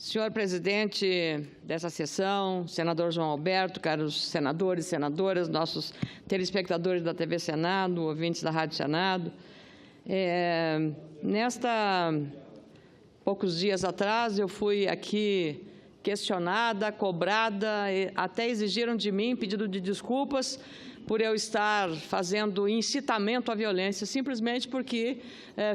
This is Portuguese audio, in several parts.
Senhor presidente dessa sessão, senador João Alberto, caros senadores e senadoras, nossos telespectadores da TV Senado, ouvintes da Rádio Senado, poucos dias atrás, eu fui aqui questionada, cobrada, até exigiram de mim pedido de desculpas por eu estar fazendo incitamento à violência, simplesmente porque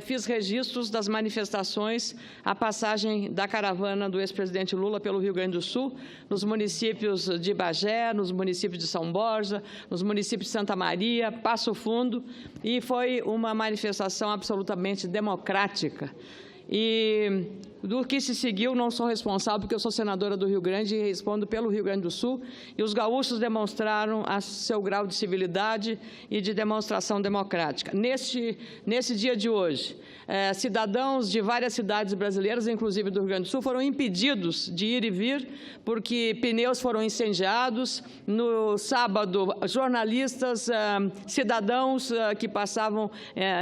fiz registros das manifestações à passagem da caravana do ex-presidente Lula pelo Rio Grande do Sul, nos municípios de Bagé, nos municípios de São Borja, nos municípios de Santa Maria, Passo Fundo, e foi uma manifestação absolutamente democrática. E do que se seguiu, não sou responsável, porque eu sou senadora do Rio Grande e respondo pelo Rio Grande do Sul, e os gaúchos demonstraram seu grau de civilidade e de demonstração democrática. Nesse dia de hoje, cidadãos de várias cidades brasileiras, inclusive do Rio Grande do Sul, foram impedidos de ir e vir, porque pneus foram incendiados. No sábado, jornalistas, cidadãos que passavam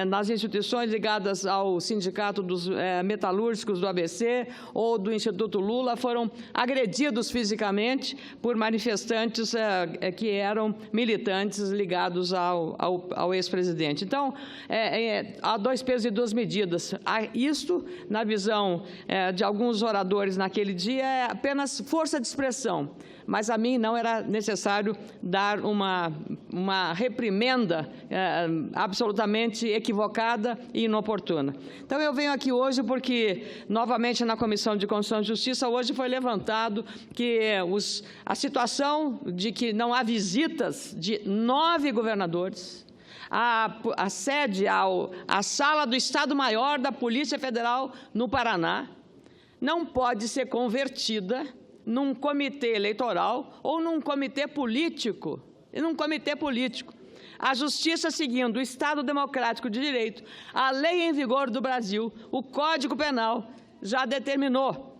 nas instituições ligadas ao Sindicato dos Metalúrgicos do ABC ou do Instituto Lula foram agredidos fisicamente por manifestantes que eram militantes ligados ao ex-presidente. Então, há dois pesos e duas medidas. Isto, na visão de alguns oradores naquele dia, é apenas força de expressão, mas a mim não era necessário dar uma reprimenda absolutamente equivocada e inoportuna. Então, eu venho aqui hoje porque, novamente, na Comissão de Constituição e Justiça, hoje foi levantado que a situação de que não há visitas de 9 governadores, a sede, a sala do Estado-Maior da Polícia Federal no Paraná, não pode ser convertida num comitê eleitoral ou num comitê político. A Justiça, seguindo o Estado Democrático de Direito, a lei em vigor do Brasil, o Código Penal, já determinou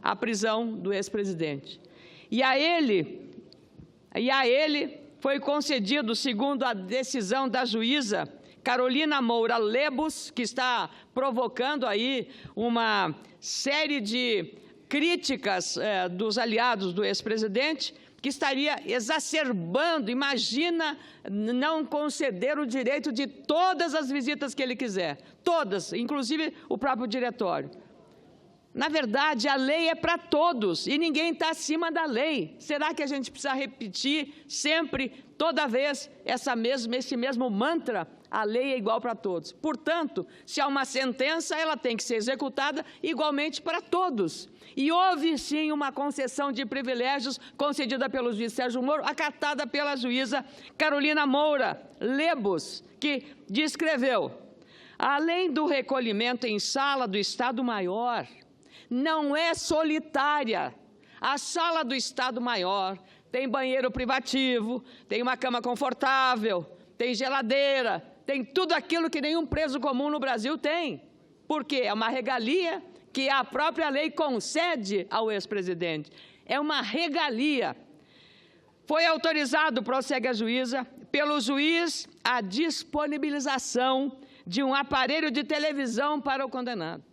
a prisão do ex-presidente. E a ele foi concedido, segundo a decisão da juíza Carolina Moura Lebos, que está provocando aí uma série de críticas dos aliados do ex-presidente, que estaria exacerbando, imagina não conceder o direito de todas as visitas que ele quiser, todas, inclusive o próprio diretório. Na verdade, a lei é para todos e ninguém está acima da lei. Será que a gente precisa repetir sempre, toda vez, esse mesmo mantra? A lei é igual para todos. Portanto, se há uma sentença, ela tem que ser executada igualmente para todos. E houve, sim, uma concessão de privilégios concedida pelo juiz Sérgio Moro, acatada pela juíza Carolina Moura Lebos, que descreveu: além do recolhimento em sala do Estado-Maior, não é solitária. A sala do Estado-Maior tem banheiro privativo, tem uma cama confortável, tem geladeira, tem tudo aquilo que nenhum preso comum no Brasil tem. Por quê? É uma regalia que a própria lei concede ao ex-presidente. É uma regalia. Foi autorizado, prossegue a juíza, pelo juiz a disponibilização de um aparelho de televisão para o condenado.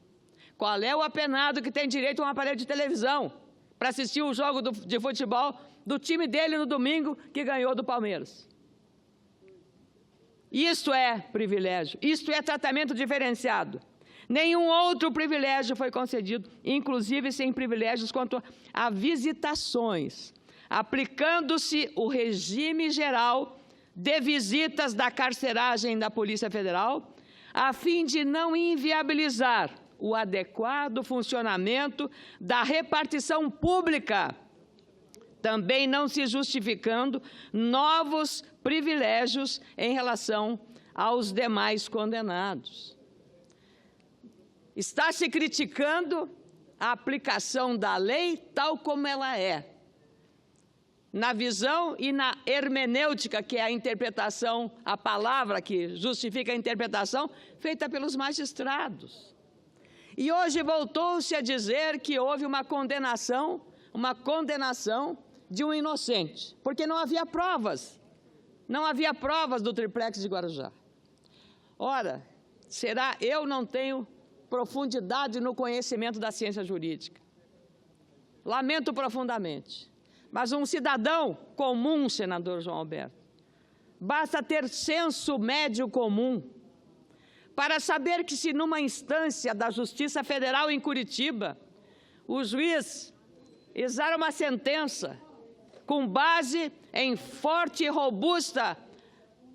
Qual é o apenado que tem direito a um aparelho de televisão para assistir o jogo de futebol do time dele no domingo que ganhou do Palmeiras? Isto é privilégio, isto é tratamento diferenciado. Nenhum outro privilégio foi concedido, inclusive sem privilégios quanto a visitações, aplicando-se o regime geral de visitas da carceragem da Polícia Federal, a fim de não inviabilizar o adequado funcionamento da repartição pública, também não se justificando novos privilégios em relação aos demais condenados. Está se criticando a aplicação da lei tal como ela é, na visão e na hermenêutica, que é a interpretação, a palavra que justifica a interpretação, feita pelos magistrados. E hoje voltou-se a dizer que houve uma condenação de um inocente, porque não havia provas do triplex de Guarujá. Ora, eu não tenho profundidade no conhecimento da ciência jurídica. lamento profundamente, mas um cidadão comum, senador João Alberto, basta ter senso médio comum para saber que se numa instância da Justiça Federal em Curitiba, o juiz exara uma sentença com base em forte e robusta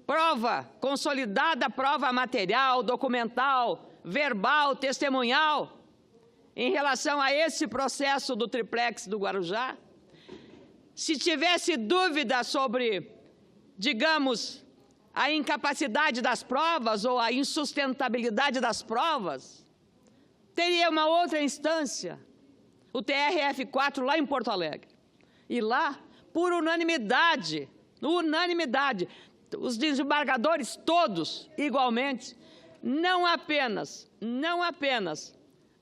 prova, consolidada prova material, documental, verbal, testemunhal, em relação a esse processo do triplex do Guarujá, se tivesse dúvida sobre, digamos, a incapacidade das provas ou a insustentabilidade das provas, teria uma outra instância, o TRF4 lá em Porto Alegre. E lá, por unanimidade, os desembargadores todos, igualmente, não apenas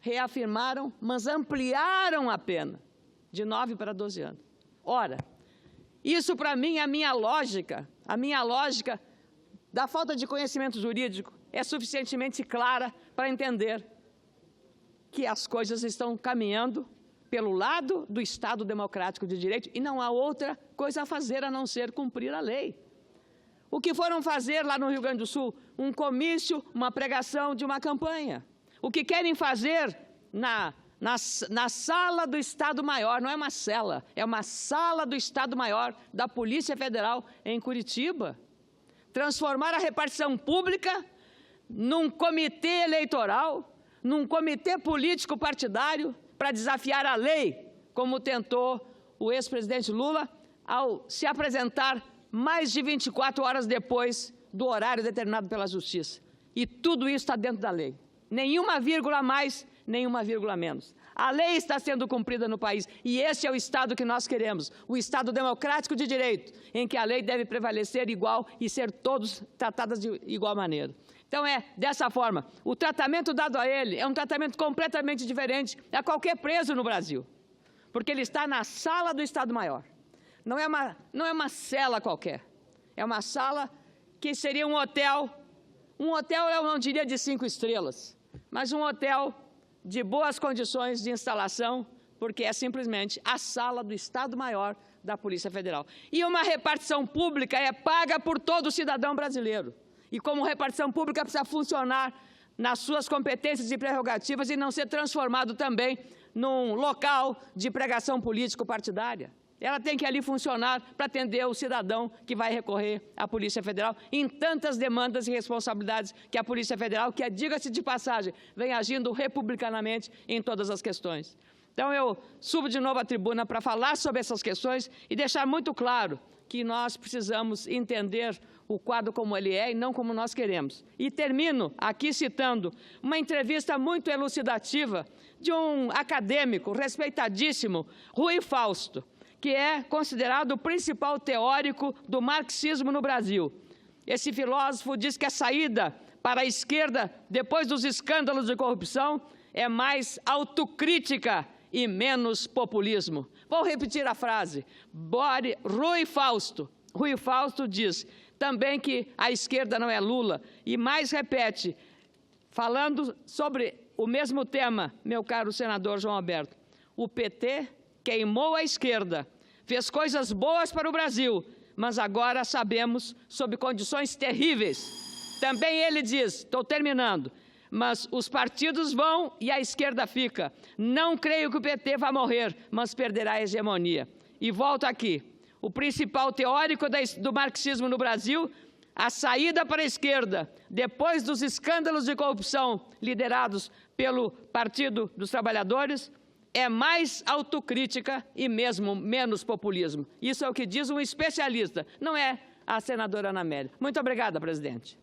reafirmaram, mas ampliaram a pena de 9 para 12 anos. Ora, isso para mim, a minha lógica da falta de conhecimento jurídico é suficientemente clara para entender que as coisas estão caminhando pelo lado do Estado democrático de direito e não há outra coisa a fazer a não ser cumprir a lei. O que foram fazer lá no Rio Grande do Sul? Um comício, uma pregação de uma campanha. O que querem fazer na sala do Estado-Maior, não é uma cela, é uma sala do Estado-Maior da Polícia Federal em Curitiba. Transformar a repartição pública num comitê eleitoral, num comitê político partidário para desafiar a lei, como tentou o ex-presidente Lula ao se apresentar mais de 24 horas depois do horário determinado pela Justiça. E tudo isso está dentro da lei. Nenhuma vírgula a mais, nenhuma vírgula a menos. A lei está sendo cumprida no país e esse é o Estado que nós queremos, o Estado democrático de direito, em que a lei deve prevalecer igual e ser todos tratados de igual maneira. Então é dessa forma, o tratamento dado a ele é um tratamento completamente diferente a qualquer preso no Brasil, porque ele está na sala do Estado-Maior. Não é uma cela qualquer, é uma sala que seria um hotel eu não diria de 5 estrelas, mas um hotel de boas condições de instalação, porque é simplesmente a sala do Estado-Maior da Polícia Federal. E uma repartição pública é paga por todo cidadão brasileiro. E como repartição pública precisa funcionar nas suas competências e prerrogativas e não ser transformado também num local de pregação político-partidária. Ela tem que ali funcionar para atender o cidadão que vai recorrer à Polícia Federal em tantas demandas e responsabilidades que a Polícia Federal, que, diga-se de passagem, vem agindo republicanamente em todas as questões. Então, eu subo de novo à tribuna para falar sobre essas questões e deixar muito claro que nós precisamos entender o quadro como ele é e não como nós queremos. E termino aqui citando uma entrevista muito elucidativa de um acadêmico respeitadíssimo, Rui Fausto, que é considerado o principal teórico do marxismo no Brasil. Esse filósofo diz que a saída para a esquerda, depois dos escândalos de corrupção, é mais autocrítica e menos populismo. Vou repetir a frase. Rui Fausto diz também que a esquerda não é Lula, e mais repete, falando sobre o mesmo tema, meu caro senador João Alberto, o PT queimou a esquerda, fez coisas boas para o Brasil, mas agora sabemos sob condições terríveis. Também ele diz, estou terminando, mas os partidos vão e a esquerda fica. Não creio que o PT vá morrer, mas perderá a hegemonia. E volto aqui, o principal teórico do marxismo no Brasil, a saída para a esquerda, depois dos escândalos de corrupção liderados pelo Partido dos Trabalhadores, é mais autocrítica e mesmo menos populismo. Isso é o que diz um especialista, não é a senadora Ana Amélia. Muito obrigada, presidente.